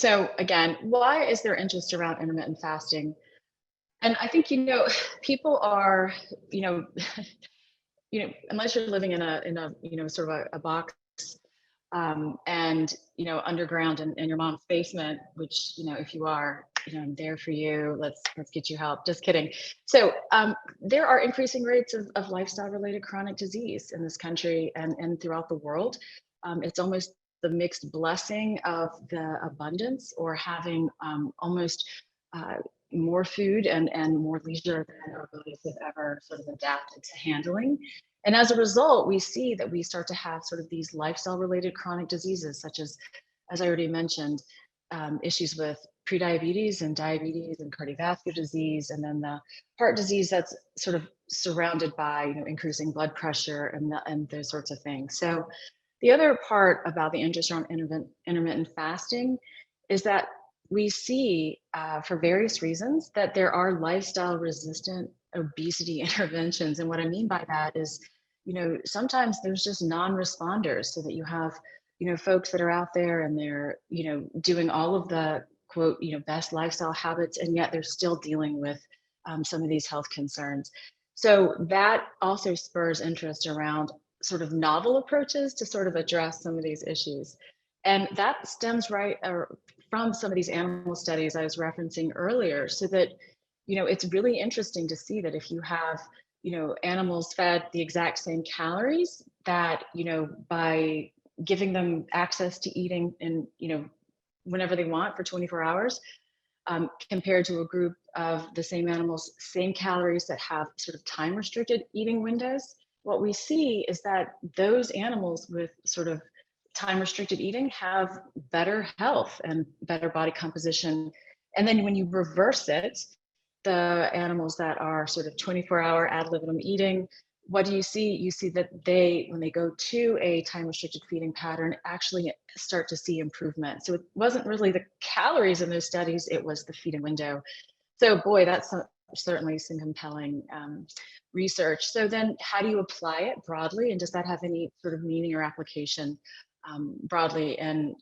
So again, why is there interest around intermittent fasting? And I think, people are, you know, unless you're living in a sort of a box, and underground in your mom's basement, which if you are, I'm there for you. Let's get you help. Just kidding. So there are increasing rates of lifestyle related chronic disease in this country and throughout the world. It's almost the mixed blessing of the abundance or having almost more food and more leisure than our bodies have ever sort of adapted to handling. And as a result, we see that we start to have sort of these lifestyle related chronic diseases, such as I already mentioned, issues with prediabetes and diabetes and cardiovascular disease, and then the heart disease that's sort of surrounded by, increasing blood pressure and those sorts of things. So the other part about the interest around intermittent fasting is that we see, for various reasons, that there are lifestyle resistant obesity interventions. And what I mean by that is, sometimes there's just non-responders, so that you have, folks that are out there and they're, doing all of the quote, best lifestyle habits, and yet they're still dealing with some of these health concerns. So that also spurs interest around sort of novel approaches to sort of address some of these issues. And that stems from some of these animal studies I was referencing earlier, so that, it's really interesting to see that if you have, animals fed the exact same calories, that, by giving them access to eating and, whenever they want for 24 hours, compared to a group of the same animals, same calories that have sort of time restricted eating windows, what we see is that those animals with sort of time restricted eating have better health and better body composition. And then when you reverse it, the animals that are sort of 24-hour ad libitum eating, what do you see? You see that when they go to a time restricted feeding pattern, actually start to see improvement. So it wasn't really the calories in those studies, it was the feeding window. So boy, that's certainly some compelling research. So then how do you apply it broadly? And does that have any sort of meaning or application broadly in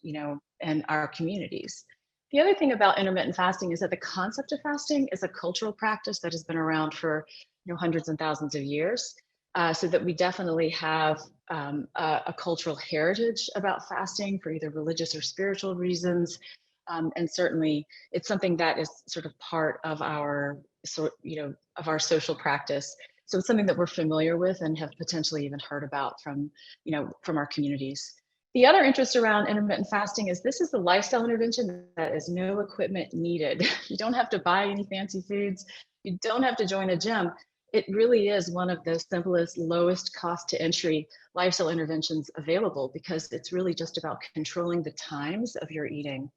our communities? The other thing about intermittent fasting is that the concept of fasting is a cultural practice that has been around for hundreds and thousands of years. So that we definitely have a cultural heritage about fasting for either religious or spiritual reasons. And certainly it's something that is sort of part of our social practice. So it's something that we're familiar with and have potentially even heard about from our communities. The other interest around intermittent fasting is this is the lifestyle intervention that is no equipment needed. You don't have to buy any fancy foods. You don't have to join a gym. It really is one of the simplest, lowest cost to entry lifestyle interventions available, because it's really just about controlling the times of your eating.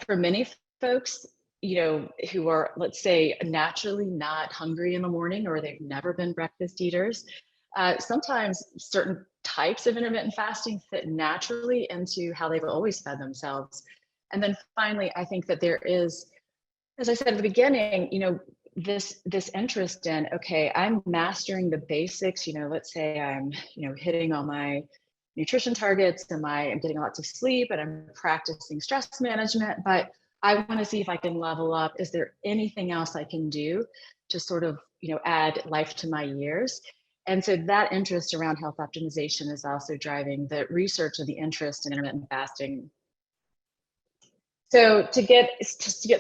For many folks, who are, let's say, naturally not hungry in the morning, or they've never been breakfast eaters, sometimes certain types of intermittent fasting fit naturally into how they've always fed themselves. And then finally, I think that there is, as I said at the beginning, this interest in, okay, I'm mastering the basics, let's say I'm, hitting all my nutrition targets and I'm getting lots of sleep and I'm practicing stress management, but I want to see if I can level up. Is there anything else I can do to sort of, add life to my years? And so that interest around health optimization is also driving the research of the interest in intermittent fasting. So to get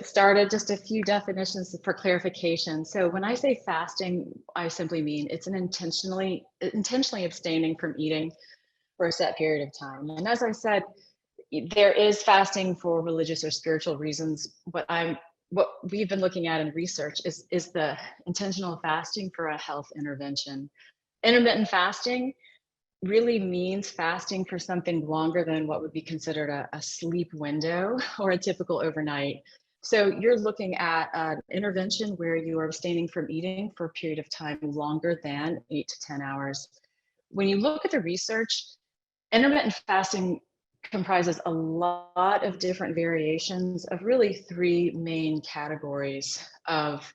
started, just a few definitions for clarification. So when I say fasting, I simply mean it's an intentionally abstaining from eating for a set period of time. And as I said, there is fasting for religious or spiritual reasons. What we've been looking at in research is the intentional fasting for a health intervention. Intermittent fasting really means fasting for something longer than what would be considered a sleep window or a typical overnight. So you're looking at an intervention where you are abstaining from eating for a period of time longer than 8 to 10 hours. When you look at the research, intermittent fasting comprises a lot of different variations of really three main categories of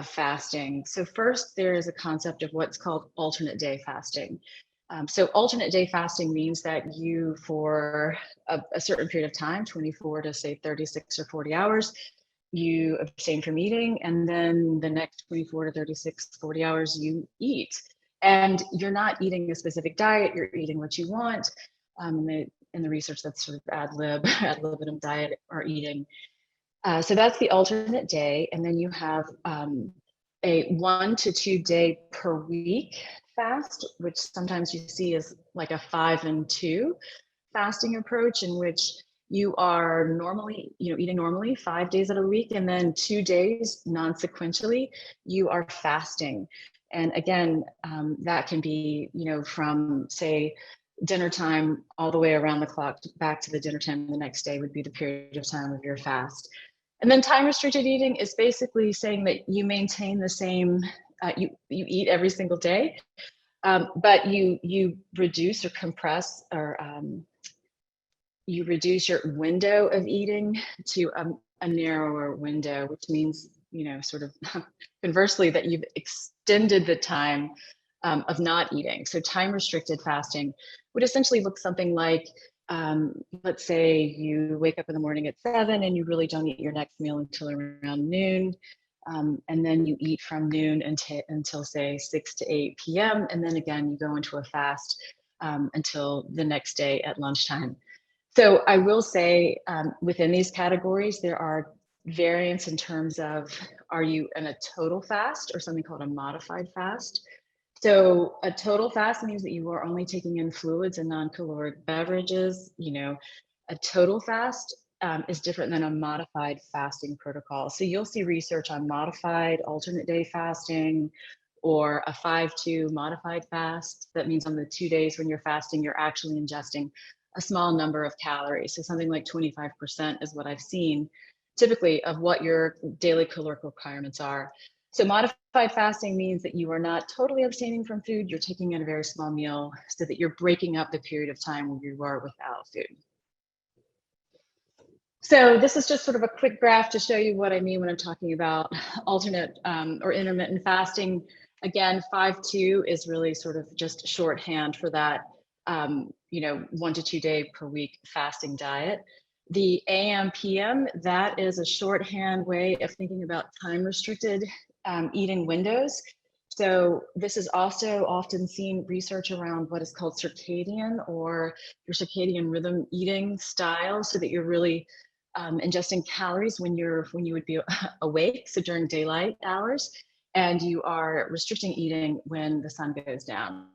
fasting. So first, there is a concept of what's called alternate day fasting. So alternate day fasting means that you, for a certain period of time, 24 to say 36 or 40 hours, you abstain from eating, and then the next 24 to 36, 40 hours you eat. And you're not eating a specific diet, you're eating what you want. In the research, that's sort of ad libitum diet or eating. So that's the alternate day. And then you have a 1 to 2 day per week fast, which sometimes you see as like a 5 and 2 fasting approach, in which you are normally, eating normally 5 days out of the week, and then 2 days non-sequentially, you are fasting. And again, that can be, from say dinner time all the way around the clock back to the dinner time the next day would be the period of time of your fast. And then time restricted eating is basically saying that you maintain the same, you eat every single day, but you reduce or compress, or you reduce your window of eating to a narrower window, which means, sort of conversely, that you've extended the time of not eating. So time restricted fasting would essentially look something like, let's say you wake up in the morning at 7 and you really don't eat your next meal until around noon. And then you eat from noon until say 6 to 8 p.m. And then again, you go into a fast until the next day at lunchtime. So I will say, within these categories, there are variants in terms of, are you in a total fast or something called a modified fast? So a total fast means that you are only taking in fluids and non-caloric beverages. A total fast is different than a modified fasting protocol. So you'll see research on modified alternate day fasting, or a 5-2 modified fast. That means on the 2 days when you're fasting, you're actually ingesting a small number of calories. So something like 25% is what I've seen typically of what your daily caloric requirements are. So modified fasting means that you are not totally abstaining from food, you're taking in a very small meal so that you're breaking up the period of time where you are without food. So this is just sort of a quick graph to show you what I mean when I'm talking about alternate or intermittent fasting. Again, 5-2 is really sort of just shorthand for that, 1 to 2 day per week fasting diet. The AM PM, that is a shorthand way of thinking about time restricted eating windows. So this is also often seen research around what is called circadian, or your circadian rhythm eating style, so that you're really ingesting calories when you would be awake, so during daylight hours, and you are restricting eating when the sun goes down.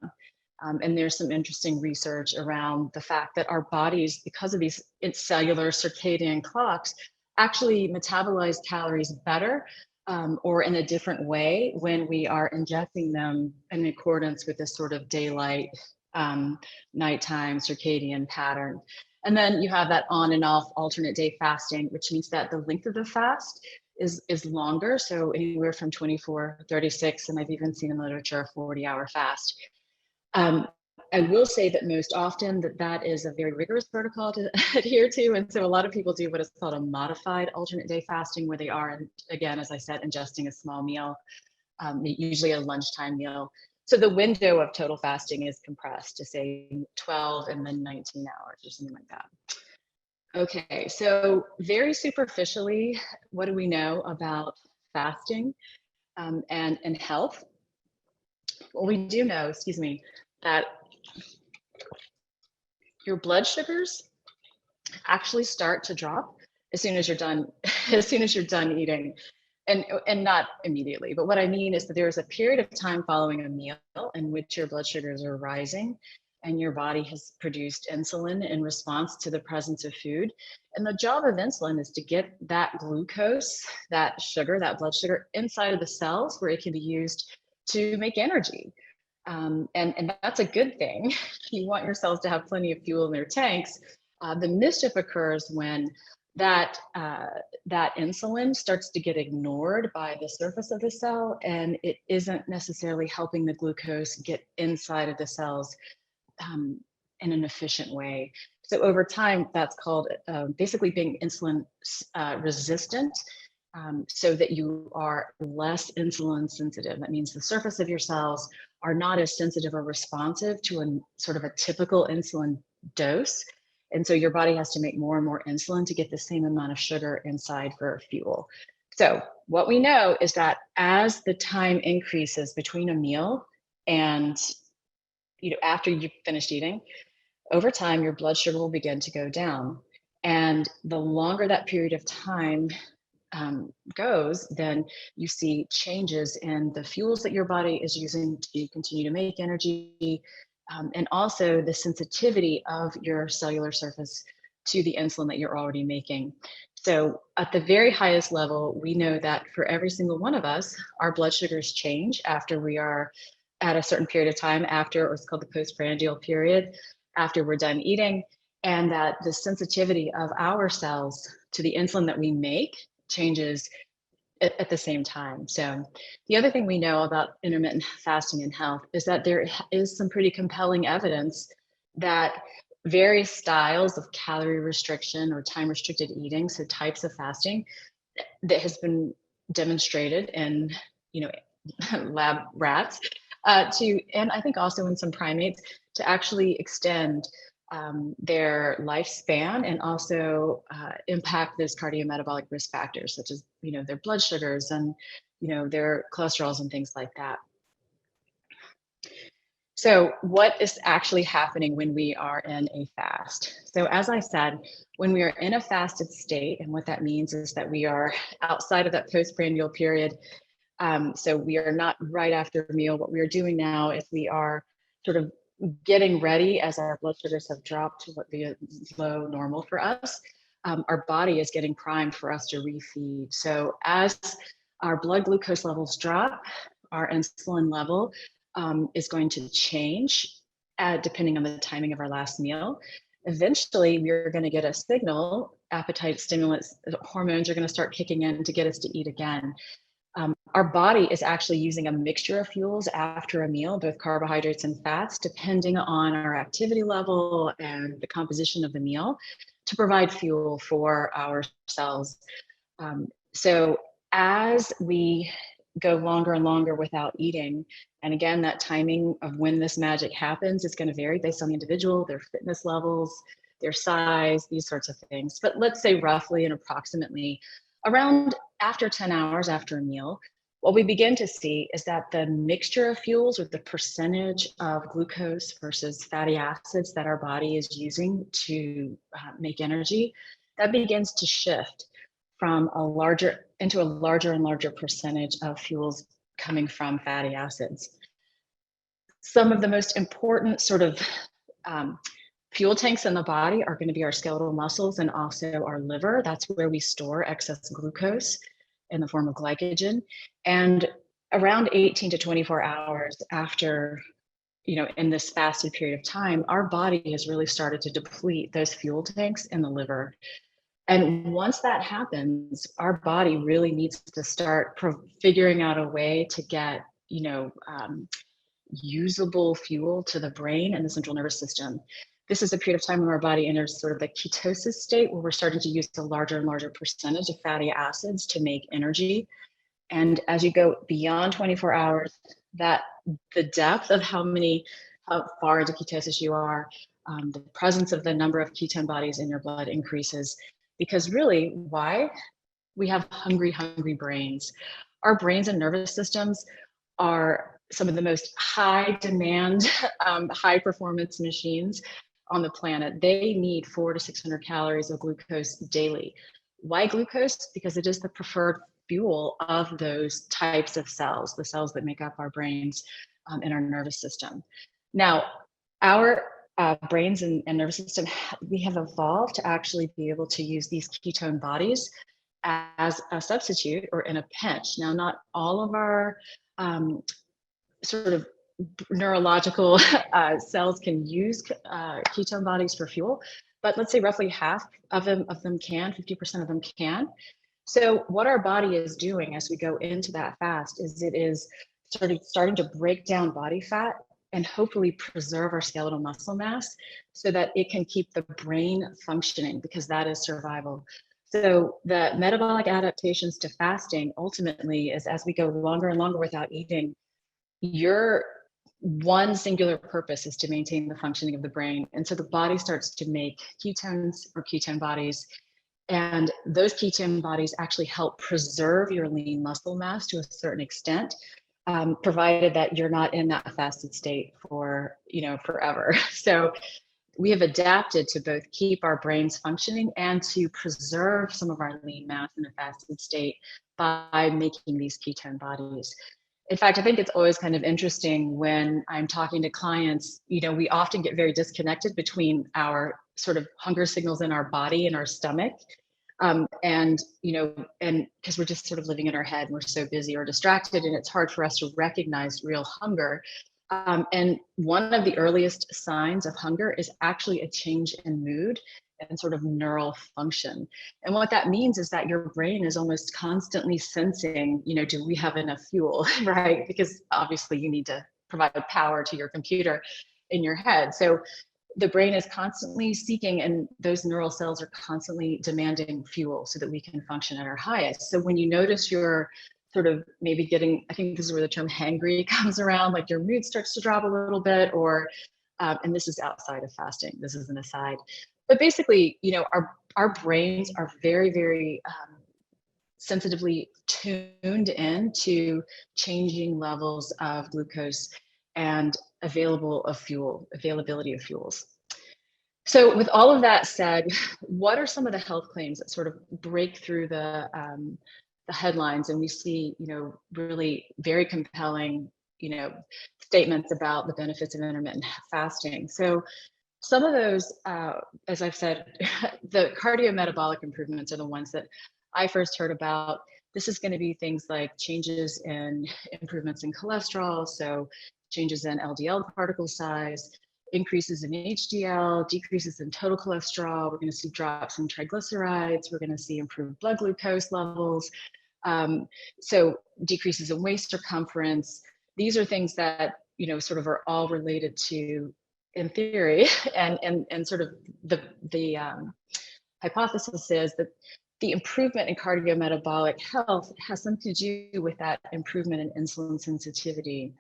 And there's some interesting research around the fact that our bodies, because of these cellular circadian clocks, actually metabolize calories better or in a different way when we are ingesting them in accordance with this sort of daylight, nighttime circadian pattern. And then you have that on and off alternate day fasting, which means that the length of the fast is longer. So anywhere from 24, 36, and I've even seen in literature a 40-hour fast. I will say that most often that is a very rigorous protocol to adhere to. And so a lot of people do what is called a modified alternate day fasting, where they are, again, as I said, ingesting a small meal, usually a lunchtime meal. So the window of total fasting is compressed to say 12 and then 19 hours or something like that. Okay, so very superficially, what do we know about fasting and health? Well, we do know, that your blood sugars actually start to drop as soon as you're done, as soon as you're done eating, and not immediately. But what I mean is that there is a period of time following a meal in which your blood sugars are rising, and your body has produced insulin in response to the presence of food. And the job of insulin is to get that glucose, that sugar, that blood sugar, inside of the cells where it can be used to make energy. And that's a good thing. You want your cells to have plenty of fuel in their tanks. The mischief occurs when that insulin starts to get ignored by the surface of the cell, and it isn't necessarily helping the glucose get inside of the cells in an efficient way. So over time, that's called basically being insulin resistant. So that you are less insulin sensitive. That means the surface of your cells are not as sensitive or responsive to a sort of a typical insulin dose. And so your body has to make more and more insulin to get the same amount of sugar inside for fuel. So what we know is that as the time increases between a meal and after you've finished eating, over time your blood sugar will begin to go down. And the longer that period of time goes, then you see changes in the fuels that your body is using to continue to make energy, and also the sensitivity of your cellular surface to the insulin that you're already making. So, at the very highest level, we know that for every single one of us, our blood sugars change after we are at a certain period of time, after, or it's called the postprandial period, after we're done eating, and that the sensitivity of our cells to the insulin that we make changes at the same time. So, the other thing we know about intermittent fasting and health is that there is some pretty compelling evidence that various styles of calorie restriction or time restricted eating, so types of fasting, that has been demonstrated in lab rats, and I think also in some primates, to actually extend their lifespan and also impact those cardiometabolic risk factors, such as their blood sugars and their cholesterols and things like that. So, what is actually happening when we are in a fast? So, as I said, when we are in a fasted state, and what that means is that we are outside of that postprandial period. So, we are not right after a meal. What we are doing now is we are sort of getting ready as our blood sugars have dropped to what the low normal for us. Our body is getting primed for us to refeed. So, as our blood glucose levels drop, our insulin level is going to change depending on the timing of our last meal. Eventually, we're going to get a signal, appetite stimulants, hormones are going to start kicking in to get us to eat again. Our body is actually using a mixture of fuels after a meal, both carbohydrates and fats, depending on our activity level and the composition of the meal, to provide fuel for our cells. So as we go longer and longer without eating, and again, that timing of when this magic happens is going to vary based on the individual, their fitness levels, their size, these sorts of things. But let's say roughly and approximately around after 10 hours after a meal, what we begin to see is that the mixture of fuels, or the percentage of glucose versus fatty acids that our body is using to make energy, that begins to shift from a larger and larger percentage of fuels coming from fatty acids. Some of the most important sort of fuel tanks in the body are going to be our skeletal muscles and also our liver. That's where we store excess glucose in the form of glycogen. And around 18 to 24 hours after, in this fasted period of time, our body has really started to deplete those fuel tanks in the liver. And once that happens, our body really needs to start figuring out a way to get, usable fuel to the brain and the central nervous system. This is a period of time when our body enters sort of the ketosis state, where we're starting to use a larger and larger percentage of fatty acids to make energy. And as you go beyond 24 hours, that the depth of how far into ketosis you are, the presence of the number of ketone bodies in your blood increases. Because really, why? We have hungry brains. Our brains and nervous systems are some of the most high demand, high performance machines on the planet. They need 400 to 600 calories of glucose daily. Why glucose? Because it is the preferred fuel of those types of cells, the cells that make up our brains and our nervous system. Now, our brains and nervous system, we have evolved to actually be able to use these ketone bodies as a substitute or in a pinch. Now, not all of our sort of neurological cells can use ketone bodies for fuel, but let's say roughly half of them can, 50% of them can. So what our body is doing as we go into that fast is it is starting to break down body fat and hopefully preserve our skeletal muscle mass so that it can keep the brain functioning, because that is survival. So the metabolic adaptations to fasting ultimately is, as we go longer and longer without eating, your one singular purpose is to maintain the functioning of the brain. And so the body starts to make ketones or ketone bodies. And those ketone bodies actually help preserve your lean muscle mass to a certain extent, provided that you're not in that fasted state for, forever. So we have adapted to both keep our brains functioning and to preserve some of our lean mass in a fasted state by making these ketone bodies. In fact, I think it's always kind of interesting when I'm talking to clients, we often get very disconnected between our sort of hunger signals in our body and our stomach. And because we're just sort of living in our head, we're so busy or distracted, and it's hard for us to recognize real hunger. And one of the earliest signs of hunger is actually a change in mood and sort of neural function. And what that means is that your brain is almost constantly sensing, do we have enough fuel, right? Because obviously you need to provide power to your computer in your head. So the brain is constantly seeking, and those neural cells are constantly demanding fuel so that we can function at our highest. So when you notice you're sort of maybe getting, I think this is where the term hangry comes around, like your mood starts to drop a little bit, or, and this is outside of fasting, this is an aside. But basically, our brains are very, very sensitively tuned in to changing levels of glucose and availability of fuels. So with all of that said, what are some of the health claims that sort of break through the headlines, and we see, really very compelling, statements about the benefits of intermittent fasting? So some of those, as I've said, the cardiometabolic improvements are the ones that I first heard about. This is going to be things like changes in improvements in cholesterol, so changes in LDL particle size, increases in HDL, decreases in total cholesterol. We're going to see drops in triglycerides. We're going to see improved blood glucose levels. So decreases in waist circumference. These are things that, sort of are all related to, in theory, and sort of the hypothesis is that the improvement in cardiometabolic health has something to do with that improvement in insulin sensitivity.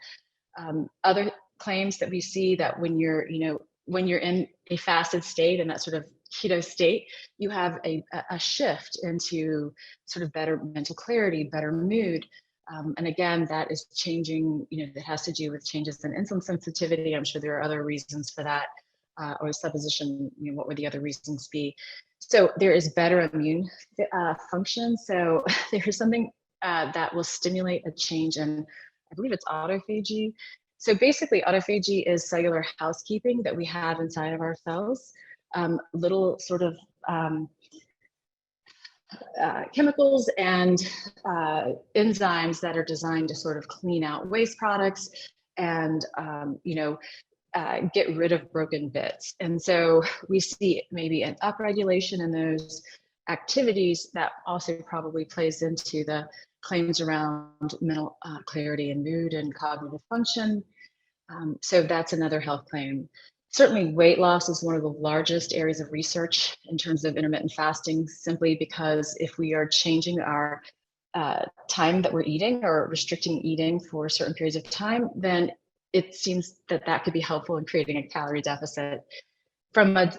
Other claims that we see that when you're in a fasted state and that sort of keto state, you have a shift into sort of better mental clarity, better mood. And again, that is changing, that has to do with changes in insulin sensitivity. I'm sure there are other reasons for that, or supposition, what would the other reasons be? So there is better immune function. So there's something that will stimulate a change in, I believe it's autophagy. So basically autophagy is cellular housekeeping that we have inside of our cells, little sort of chemicals and enzymes that are designed to sort of clean out waste products and, get rid of broken bits. And so we see maybe an upregulation in those activities that also probably plays into the claims around mental clarity and mood and cognitive function. So that's another health claim. Certainly weight loss is one of the largest areas of research in terms of intermittent fasting, simply because if we are changing our time that we're eating or restricting eating for certain periods of time, then it seems that that could be helpful in creating a calorie deficit. From a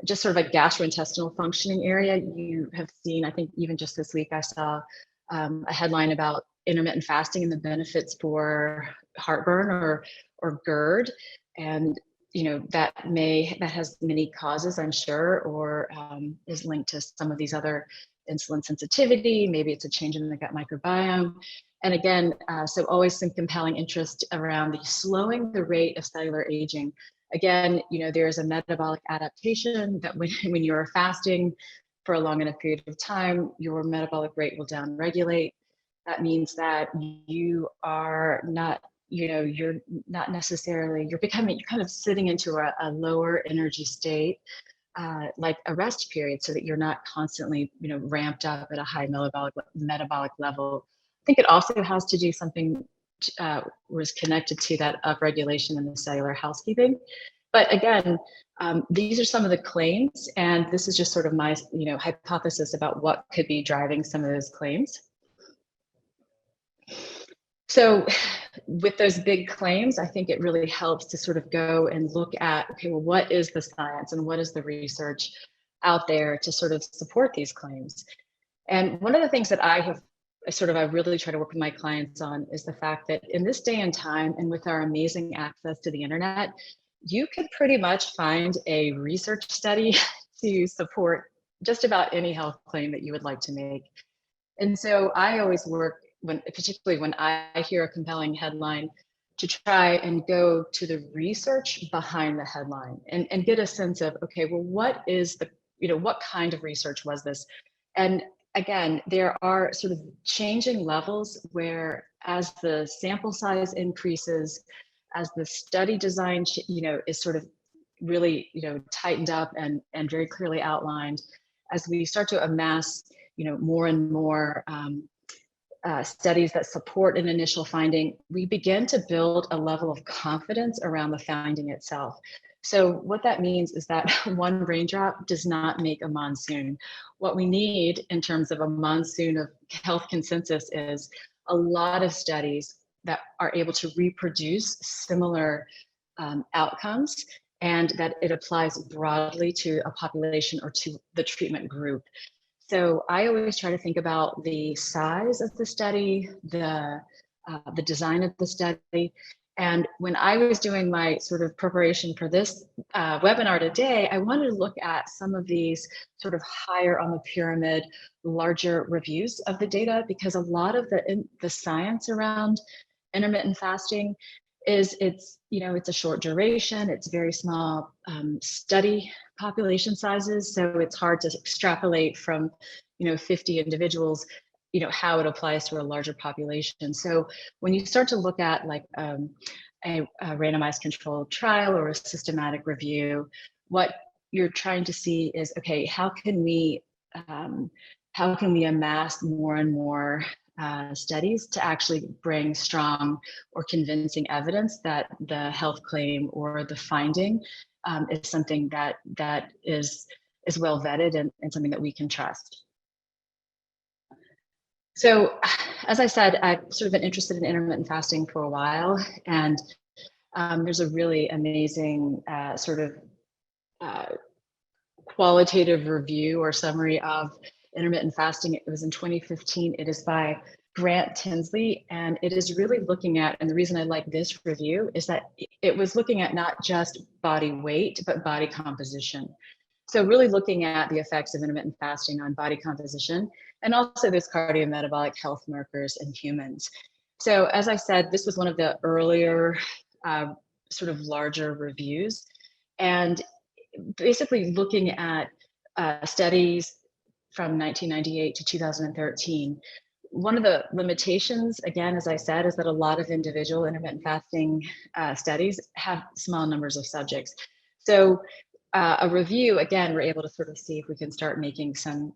just sort of a gastrointestinal functioning area, you have seen, I think even just this week, I saw a headline about intermittent fasting and the benefits for heartburn or GERD. And that has many causes, I'm sure, or is linked to some of these other insulin sensitivity. Maybe it's a change in the gut microbiome. And again, so always some compelling interest around the slowing the rate of cellular aging. Again, there's a metabolic adaptation that when you're fasting for a long enough period of time, your metabolic rate will downregulate. That means that you are not, you're not necessarily, you're kind of sitting into a lower energy state, like a rest period, so that you're not constantly, ramped up at a high metabolic level. I think it also has to do something was connected to that upregulation in the cellular housekeeping. But again, these are some of the claims, and this is just sort of my, hypothesis about what could be driving some of those claims. So with those big claims, I think it really helps to sort of go and look at, okay, well, what is the science and what is the research out there to sort of support these claims? And one of the things that I really try to work with my clients on is the fact that in this day and time, and with our amazing access to the internet, you could pretty much find a research study to support just about any health claim that you would like to make. And so I always work particularly when I hear a compelling headline, to try and go to the research behind the headline and get a sense of, okay, well, what kind of research was this? And again, there are sort of changing levels where as the sample size increases, as the study design, is sort of really, tightened up and very clearly outlined, as we start to amass, more and more studies that support an initial finding, we begin to build a level of confidence around the finding itself. So what that means is that one raindrop does not make a monsoon. What we need in terms of a monsoon of health consensus is a lot of studies that are able to reproduce similar outcomes, and that it applies broadly to a population or to the treatment group. So I always try to think about the size of the study, the design of the study. And when I was doing my sort of preparation for this webinar today, I wanted to look at some of these sort of higher on the pyramid, larger reviews of the data, because a lot of the science around intermittent fasting it's a short duration, it's very small study population sizes, so it's hard to extrapolate from 50 individuals how it applies to a larger population. So when you start to look at like a randomized controlled trial or a systematic review, what you're trying to see is, okay, how can we amass more and more studies to actually bring strong or convincing evidence that the health claim or the finding is something that is well vetted and something that we can trust. So, as I said, I've sort of been interested in intermittent fasting for a while, and there's a really amazing sort of qualitative review or summary of intermittent fasting. It was in 2015. It is by Grant Tinsley, and it is really looking at, and the reason I like this review is that it was looking at not just body weight, but body composition. So really looking at the effects of intermittent fasting on body composition and also those cardiometabolic health markers in humans. So as I said, this was one of the earlier sort of larger reviews, and basically looking at studies from 1998 to 2013. One of the limitations, again, as I said, is that a lot of individual intermittent fasting studies have small numbers of subjects. So a review, again, we're able to sort of see if we can start making some,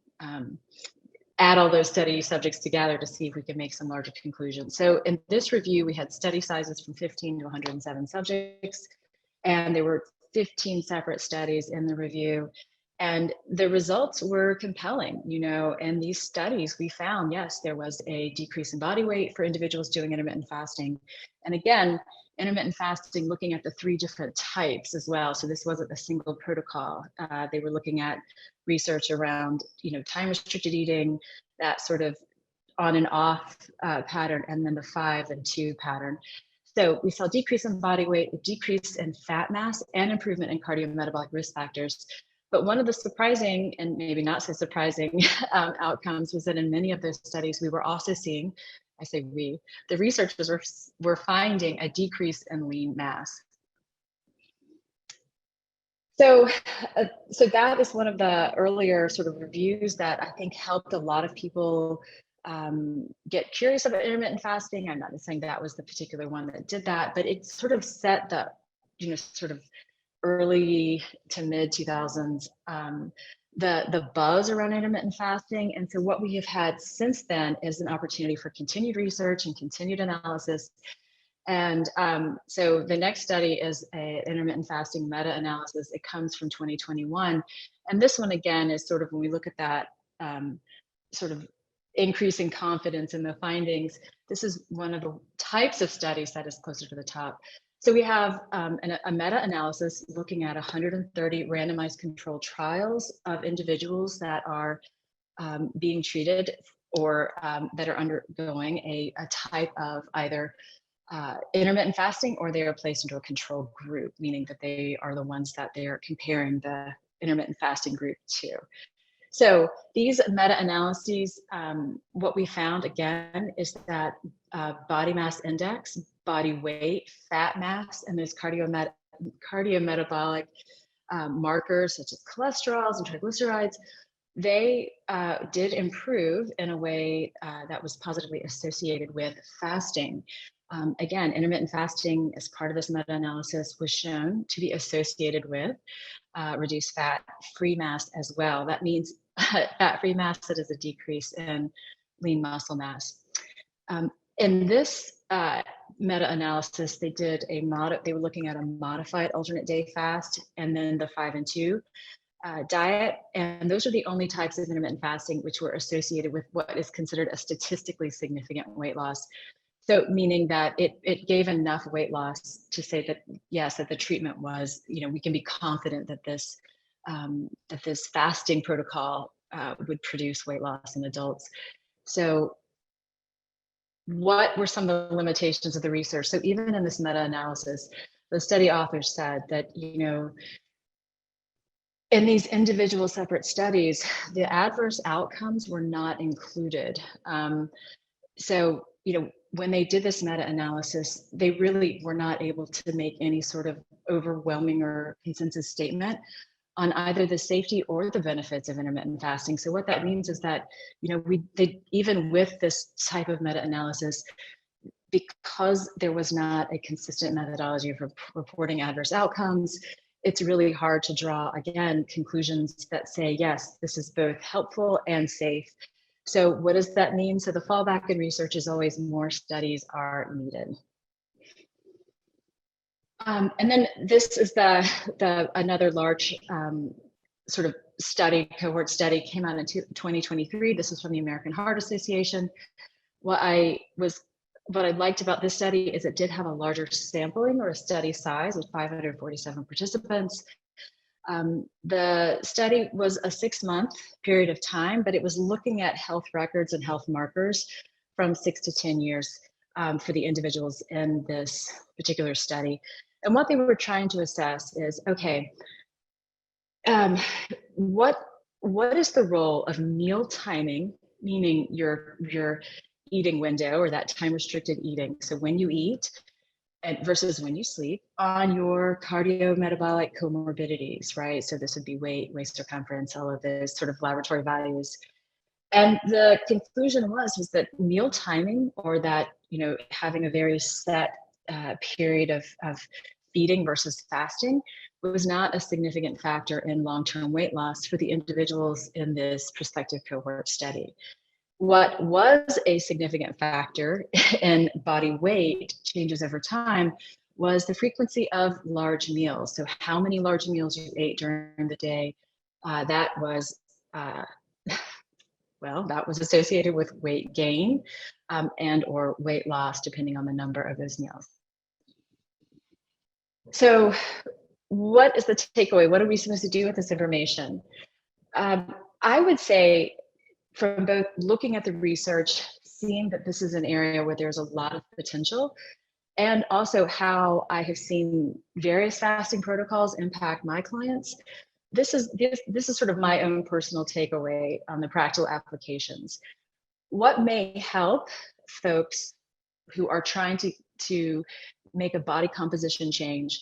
add all those study subjects together to see if we can make some larger conclusions. So in this review, we had study sizes from 15 to 107 subjects, and there were 15 separate studies in the review. And the results were compelling, and these studies, we found, yes, there was a decrease in body weight for individuals doing intermittent fasting. And again, intermittent fasting, looking at the 3 different types as well. So this wasn't a single protocol. They were looking at research around, time restricted eating, that sort of on and off pattern, and then the 5 and 2 pattern. So we saw decrease in body weight, a decrease in fat mass, and improvement in cardiometabolic risk factors. But one of the surprising, and maybe not so surprising, outcomes was that in many of those studies, we were also seeing, I say we, the researchers were finding a decrease in lean mass. So that is one of the earlier sort of reviews that I think helped a lot of people get curious about intermittent fasting. I'm not saying that was the particular one that did that, but it sort of set the, sort of early to mid 2000s, the buzz around intermittent fasting. And so what we have had since then is an opportunity for continued research and continued analysis. And so the next study is an intermittent fasting meta-analysis. It comes from 2021. And this one, again, is sort of, when we look at that sort of increasing confidence in the findings. This is one of the types of studies that is closer to the top. So we have a meta-analysis looking at 130 randomized controlled trials of individuals that are being treated or that are undergoing a type of either intermittent fasting, or they are placed into a control group, meaning that they are the ones that they are comparing the intermittent fasting group to. So these meta-analyses, what we found again is that body mass index, body weight, fat mass, and those cardiometabolic markers such as cholesterols and triglycerides, they did improve in a way that was positively associated with fasting. Again, intermittent fasting as part of this meta-analysis was shown to be associated with reduced fat-free mass as well. That means fat-free mass, that is a decrease in lean muscle mass. In this meta-analysis, they were looking at a modified alternate day fast and then the 5 and 2 diet. And those are the only types of intermittent fasting which were associated with what is considered a statistically significant weight loss. So meaning that it gave enough weight loss to say that, yes, that the treatment was, we can be confident that this fasting protocol would produce weight loss in adults. So what were some of the limitations of the research? So even in this meta-analysis, the study authors said that, in these individual separate studies, the adverse outcomes were not included. So, when they did this meta-analysis, they really were not able to make any sort of overwhelming or consensus statement on either the safety or the benefits of intermittent fasting. So what that means is that, even with this type of meta-analysis, because there was not a consistent methodology for reporting adverse outcomes, it's really hard to draw, again, conclusions that say, yes, this is both helpful and safe. So what does that mean? So the fallback in research is always more studies are needed. And then this is another large sort of cohort study came out in 2023. This is from the American Heart Association. What I liked about this study is it did have a larger sampling, or a study size, with 547 participants. The study was a 6-month period of time, but it was looking at health records and health markers from 6 to 10 years for the individuals in this particular study. And what they were trying to assess is, okay, what is the role of meal timing, meaning your eating window, or that time restricted eating, so when you eat and versus when you sleep, on your cardiometabolic comorbidities, right? So this would be weight, waist circumference, all of those sort of laboratory values. And the conclusion was that meal timing, or that, having a very set period of feeding versus fasting, was not a significant factor in long-term weight loss for the individuals in this prospective cohort study. What was a significant factor in body weight changes over time was the frequency of large meals. So how many large meals you ate during the day, that was associated with weight gain and or weight loss, depending on the number of those meals. So what is the takeaway? What are we supposed to do with this information? I would say, from both looking at the research, seeing that this is an area where there's a lot of potential, and also how I have seen various fasting protocols impact my clients, this is sort of my own personal takeaway on the practical applications. What may help folks who are trying to make a body composition change,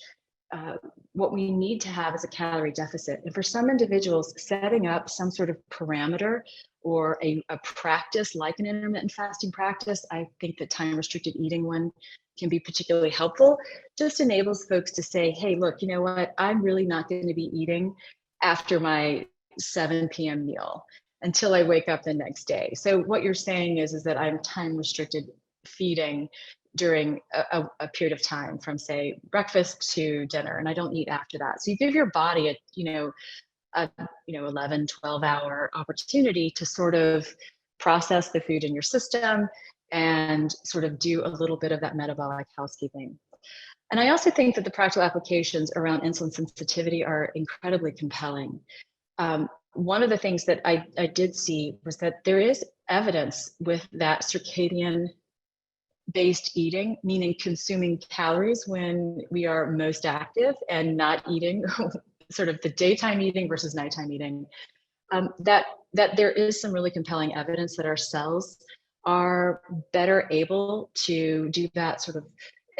what we need to have is a calorie deficit. And for some individuals, setting up some sort of parameter or a practice like an intermittent fasting practice, I think that time restricted eating one can be particularly helpful. Just enables folks to say, hey, look, you know what, I'm really not going to be eating after my 7 p.m. meal until I wake up the next day. So what you're saying is that I'm time restricted feeding during a period of time, from say breakfast to dinner, and I don't eat after that. So you give your body a 11, 12 hour opportunity to sort of process the food in your system and sort of do a little bit of that metabolic housekeeping. And I also think that the practical applications around insulin sensitivity are incredibly compelling. One of the things that I did see was that there is evidence with that circadian based eating, meaning consuming calories when we are most active and not eating sort of the daytime eating versus nighttime eating, that there is some really compelling evidence that our cells are better able to do that sort of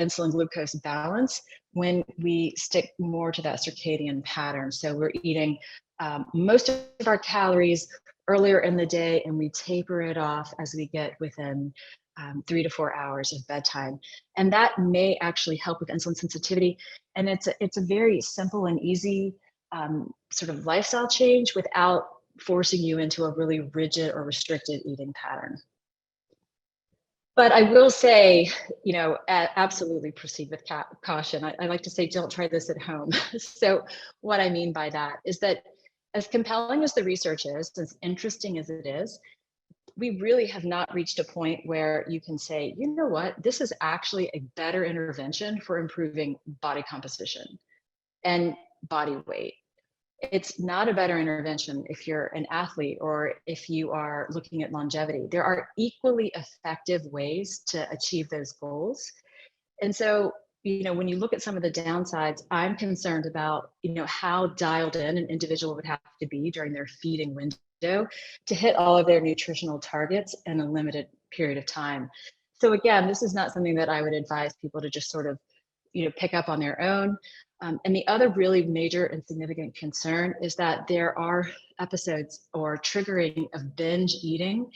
insulin glucose balance when we stick more to that circadian pattern. So we're eating most of our calories earlier in the day, and we taper it off as we get within 3 to 4 hours of bedtime. And that may actually help with insulin sensitivity. And it's a very simple and easy sort of lifestyle change without forcing you into a really rigid or restricted eating pattern. But I will say, absolutely proceed with caution. I like to say, don't try this at home. So what I mean by that is that as compelling as the research is, as interesting as it is, we really have not reached a point where you can say, you know what, this is actually a better intervention for improving body composition and body weight. It's not a better intervention if you're an athlete or if you are looking at longevity. There are equally effective ways to achieve those goals. And so, when you look at some of the downsides, I'm concerned about, how dialed in an individual would have to be during their feeding window to hit all of their nutritional targets in a limited period of time. So again, this is not something that I would advise people to just sort of, pick up on their own. And the other really major and significant concern is that there are episodes or triggering of binge eating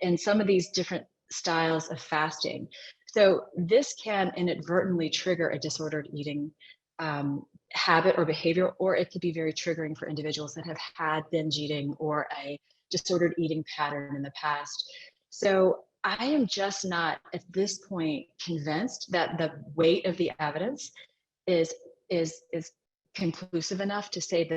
in some of these different styles of fasting. So this can inadvertently trigger a disordered eating habit or behavior, or it could be very triggering for individuals that have had binge eating or a disordered eating pattern in the past. So I am just not at this point convinced that the weight of the evidence is conclusive enough to say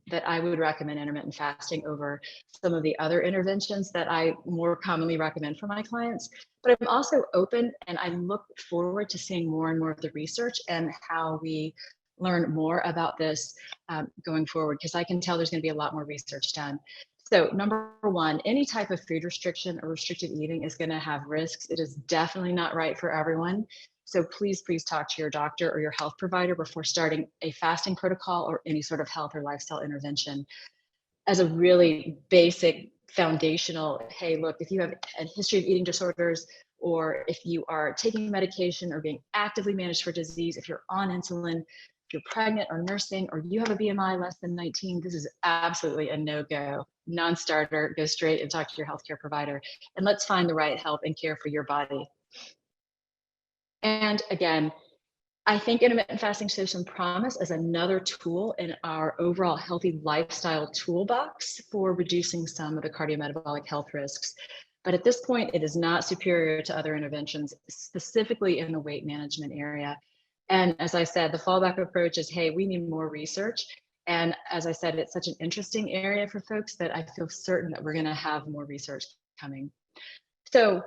that I would recommend intermittent fasting over some of the other interventions that I more commonly recommend for my clients. But I'm also open, and I look forward to seeing more and more of the research and how we learn more about this going forward, because I can tell there's going to be a lot more research done. So number one, any type of food restriction or restricted eating is going to have risks. It is definitely not right for everyone. So please talk to your doctor or your health provider before starting a fasting protocol or any sort of health or lifestyle intervention. As a really basic foundational, hey, look, if you have a history of eating disorders, or if you are taking medication or being actively managed for disease, if you're on insulin, if you're pregnant or nursing, or you have a BMI less than 19, this is absolutely a no-go, non-starter. Go straight and talk to your healthcare provider, and let's find the right help and care for your body. And again, I think intermittent fasting shows some promise as another tool in our overall healthy lifestyle toolbox for reducing some of the cardiometabolic health risks. But at this point, it is not superior to other interventions, specifically in the weight management area. And as I said, the fallback approach is, hey, we need more research. And as I said, it's such an interesting area for folks that I feel certain that we're going to have more research coming. So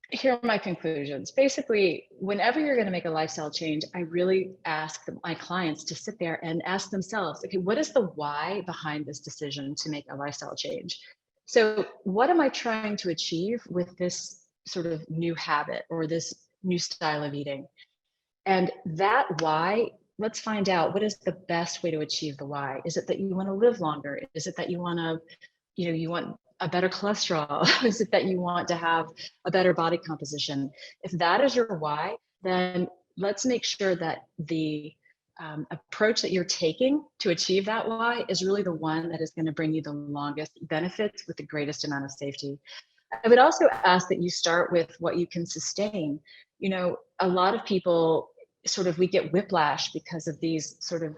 here are my conclusions. Basically, whenever you're going to make a lifestyle change, I really ask my clients to sit there and ask themselves, okay, what is the why behind this decision to make a lifestyle change? So what am I trying to achieve with this sort of new habit or this new style of eating? And that why, let's find out, what is the best way to achieve the why? Is it that you want to live longer? Is it that you want to, you want a better cholesterol? Is it that you want to have a better body composition? If that is your why, then let's make sure that the approach that you're taking to achieve that why is really the one that is going to bring you the longest benefits with the greatest amount of safety. I would also ask that you start with what you can sustain. A lot of people we get whiplash because of these sort of,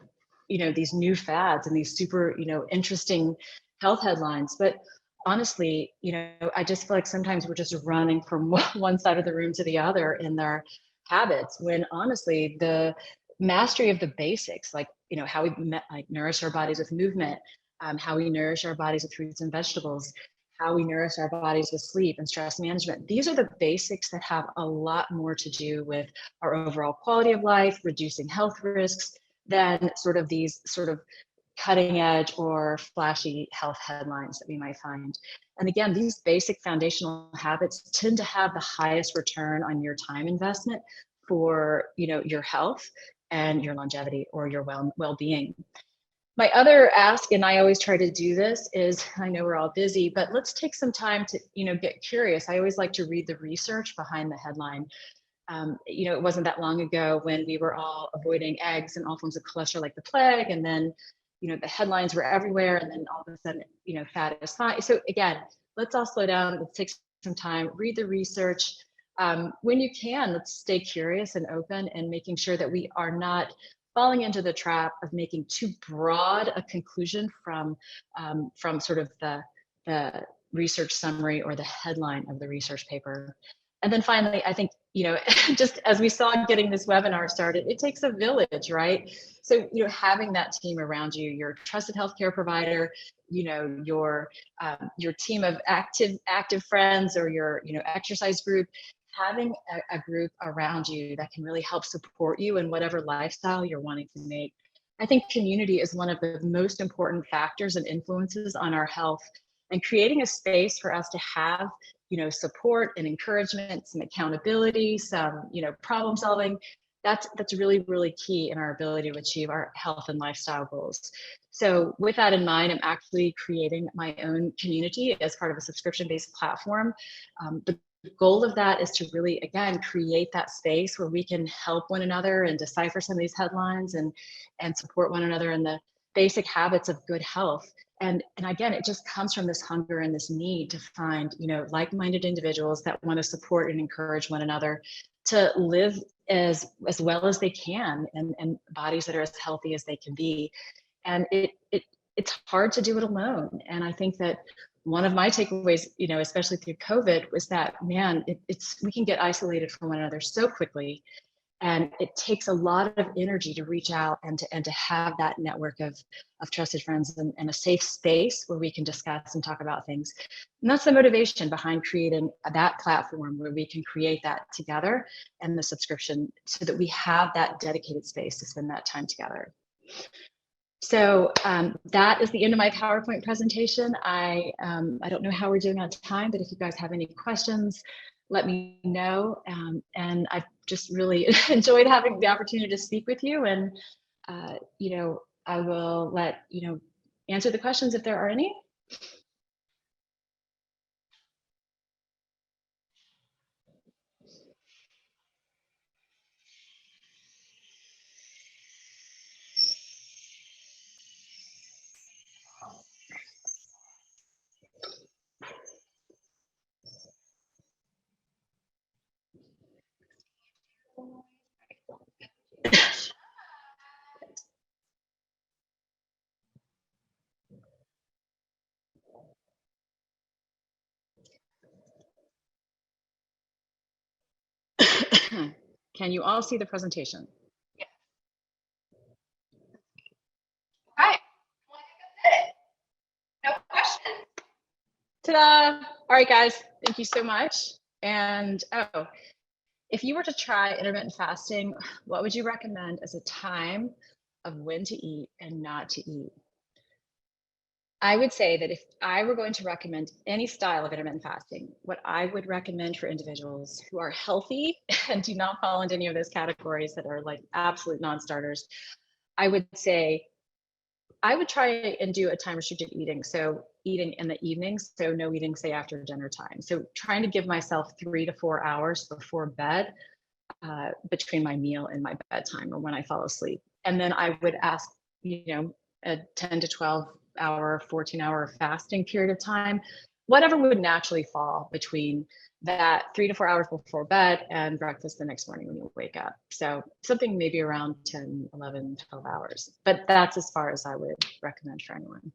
these new fads and these super, interesting health headlines. But honestly, I just feel like sometimes we're just running from one side of the room to the other in their habits, when honestly, the mastery of the basics, like, how we nourish our bodies with movement, how we nourish our bodies with fruits and vegetables, how we nourish our bodies with sleep and stress management. These are the basics that have a lot more to do with our overall quality of life, reducing health risks, than sort of these sort of cutting edge or flashy health headlines that we might find. And again, these basic foundational habits tend to have the highest return on your time investment for, you know, your health and your longevity or your well-being. My other ask, and I always try to do this, is I know we're all busy, but let's take some time to, you know, get curious. I always like to read the research behind the headline. You know, it wasn't that long ago when we were all avoiding eggs and all forms of cholesterol like the plague, and then, you know, the headlines were everywhere, and then all of a sudden, you know, fat is fine. So again, let's all slow down. Let's take some time, read the research. When you can, let's stay curious and open, and making sure that we are not falling into the trap of making too broad a conclusion from sort of the research summary or the headline of the research paper. And then finally, I think, you know, just as we saw getting this webinar started, it takes a village, right? So, you know, having that team around you, your trusted healthcare provider, you know, your team of active friends, or your, you know, exercise group, having a group around you that can really help support you in whatever lifestyle you're wanting to make. I think community is one of the most important factors and influences on our health, and creating a space for us to have, you know, support and encouragement, some accountability, some, you know, problem solving. That's really, really key in our ability to achieve our health and lifestyle goals. So with that in mind, I'm actually creating my own community as part of a subscription-based platform. The goal of that is to really, again, create that space where we can help one another and decipher some of these headlines, and support one another in the basic habits of good health. And again, it just comes from this hunger and this need to find, you know, like-minded individuals that want to support and encourage one another to live as well as they can, and bodies that are as healthy as they can be. And it's hard to do it alone. And I think that one of my takeaways, you know, especially through COVID, was that, man, we can get isolated from one another so quickly. And it takes a lot of energy to reach out and to have that network of trusted friends, and a safe space where we can discuss and talk about things. And that's the motivation behind creating that platform, where we can create that together, and the subscription, so that we have that dedicated space to spend that time together. So that is the end of my PowerPoint presentation. I don't know how we're doing on time, but if you guys have any questions, let me know. And I've just really enjoyed having the opportunity to speak with you. And, you know, I will answer the questions if there are any. Can you all see the presentation? Yeah. Hi. No questions. Ta-da! All right, guys, thank you so much. And if you were to try intermittent fasting, what would you recommend as a time of when to eat and not to eat? I would say that if I were going to recommend any style of intermittent fasting, what I would recommend for individuals who are healthy and do not fall into any of those categories that are like absolute non-starters, I would say I would try and do a time restricted eating. So eating in the evenings, so no eating, say, after dinner time. So trying to give myself 3 to 4 hours before bed, between my meal and my bedtime, or when I fall asleep. And then I would ask, you know, a 10 to 12 hour, 14-hour fasting period of time, whatever would naturally fall between that 3 to 4 hours before bed and breakfast the next morning when you wake up. So something maybe around 10, 11, 12 hours. But that's as far as I would recommend for anyone.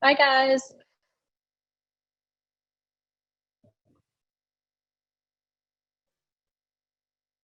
Bye, guys.